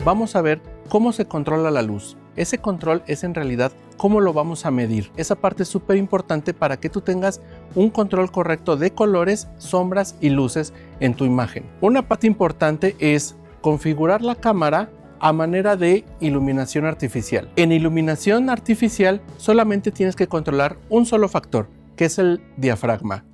vamos a ver cómo se controla la luz. Ese control es en realidad cómo lo vamos a medir. Esa parte es súper importante para que tú tengas un control correcto de colores, sombras y luces en tu imagen. Una parte importante es configurar la cámara a manera de iluminación artificial. En iluminación artificial solamente tienes que controlar un solo factor, que es el diafragma.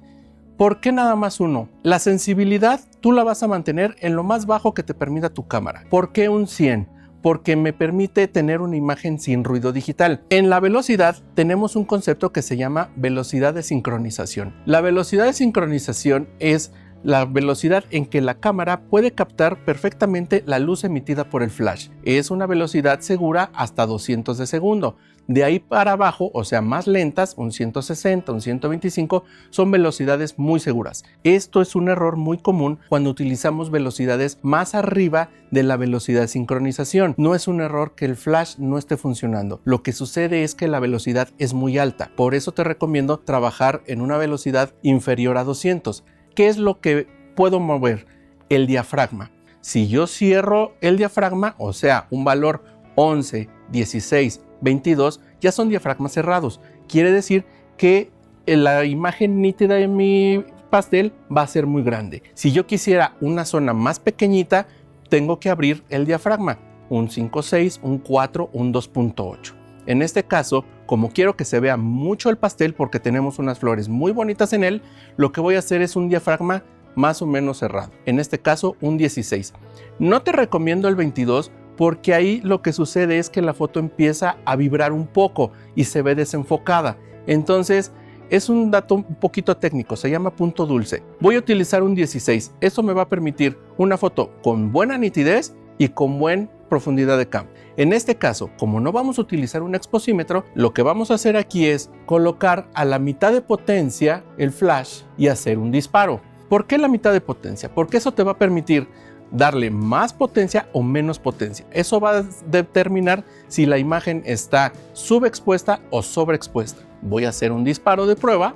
¿Por qué nada más uno? La sensibilidad tú la vas a mantener en lo más bajo que te permita tu cámara. ¿Por qué un 100? Porque me permite tener una imagen sin ruido digital. En la velocidad tenemos un concepto que se llama velocidad de sincronización. La velocidad de sincronización es la velocidad en que la cámara puede captar perfectamente la luz emitida por el flash. Es una velocidad segura hasta 200 de segundo. De ahí para abajo, o sea, más lentas, un 160, un 125, son velocidades muy seguras. Esto es un error muy común cuando utilizamos velocidades más arriba de la velocidad de sincronización. No es un error que el flash no esté funcionando. Lo que sucede es que la velocidad es muy alta. Por eso te recomiendo trabajar en una velocidad inferior a 200. ¿Qué es lo que puedo mover? El diafragma. Si yo cierro el diafragma, o sea, un valor 11, 16, 22, ya son diafragmas cerrados. Quiere decir que la imagen nítida de mi pastel va a ser muy grande. Si yo quisiera una zona más pequeñita, tengo que abrir el diafragma, un 5.6, un 4, un 2.8. En este caso, como quiero que se vea mucho el pastel porque tenemos unas flores muy bonitas en él, lo que voy a hacer es un diafragma más o menos cerrado. En este caso, un 16. No te recomiendo el 22 porque ahí lo que sucede es que la foto empieza a vibrar un poco y se ve desenfocada. Entonces, es un dato un poquito técnico, se llama punto dulce. Voy a utilizar un 16. Eso me va a permitir una foto con buena nitidez y con buena profundidad de campo. En este caso, como no vamos a utilizar un exposímetro, lo que vamos a hacer aquí es colocar a la mitad de potencia el flash y hacer un disparo. ¿Por qué la mitad de potencia? Porque eso te va a permitir darle más potencia o menos potencia. Eso va a determinar si la imagen está subexpuesta o sobreexpuesta. Voy a hacer un disparo de prueba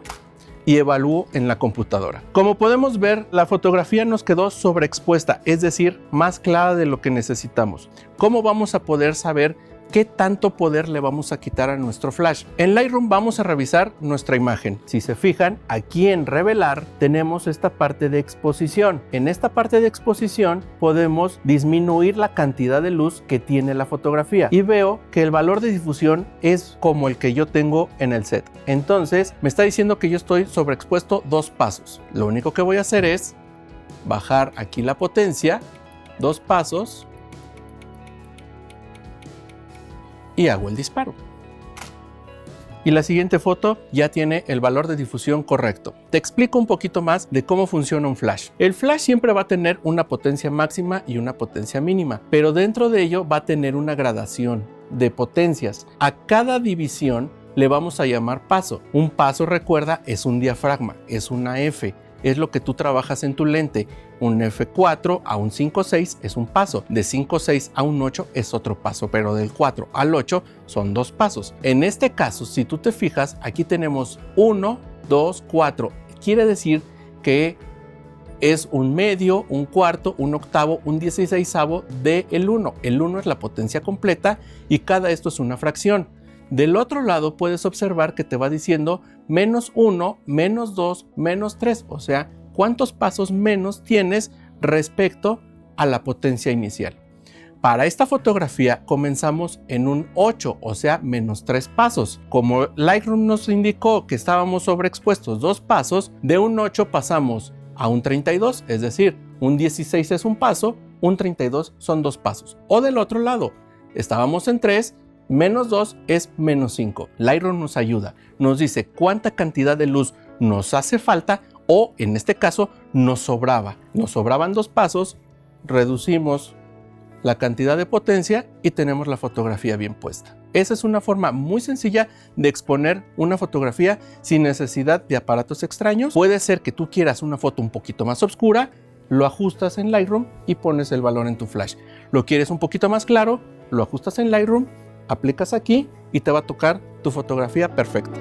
y evalúo en la computadora. Como podemos ver, la fotografía nos quedó sobreexpuesta, es decir, más clara de lo que necesitamos. ¿Cómo vamos a poder saber qué tanto poder le vamos a quitar a nuestro flash? En Lightroom vamos a revisar nuestra imagen. Si se fijan, aquí en revelar tenemos esta parte de exposición. En esta parte de exposición podemos disminuir la cantidad de luz que tiene la fotografía y veo que el valor de difusión es como el que yo tengo en el set. Entonces me está diciendo que yo estoy sobreexpuesto 2 pasos. Lo único que voy a hacer es bajar aquí la potencia 2 pasos y hago el disparo. Y la siguiente foto ya tiene el valor de difusión correcto. Te explico un poquito más de cómo funciona un flash. El flash siempre va a tener una potencia máxima y una potencia mínima, pero dentro de ello va a tener una gradación de potencias. A cada división le vamos a llamar paso. Un paso, recuerda, es un diafragma, es una F. Es lo que tú trabajas en tu lente. Un F4 a un 5.6 es un paso. De 5.6 a un 8 es otro paso, pero del 4 al 8 son 2 pasos. En este caso, si tú te fijas, aquí tenemos 1, 2, 4. Quiere decir que es un medio, un cuarto, un octavo, un 16avo del 1. El 1 es la potencia completa y cada esto es una fracción. Del otro lado puedes observar que te va diciendo menos 1, menos 2, menos 3, o sea, cuántos pasos menos tienes respecto a la potencia inicial. Para esta fotografía comenzamos en un 8, o sea, menos 3 pasos. Como Lightroom nos indicó que estábamos sobreexpuestos 2 pasos, de un 8 pasamos a un 32, es decir, un 16 es un paso, un 32 son 2 pasos. O del otro lado, estábamos en 3, menos 2 es menos 5. Lightroom nos ayuda, nos dice cuánta cantidad de luz nos hace falta o en este caso nos sobraba. Nos sobraban 2 pasos, reducimos la cantidad de potencia y tenemos la fotografía bien puesta. Esa es una forma muy sencilla de exponer una fotografía sin necesidad de aparatos extraños. Puede ser que tú quieras una foto un poquito más oscura, lo ajustas en Lightroom y pones el valor en tu flash. Lo quieres un poquito más claro, lo ajustas en Lightroom, aplicas aquí y te va a tocar tu fotografía perfecta.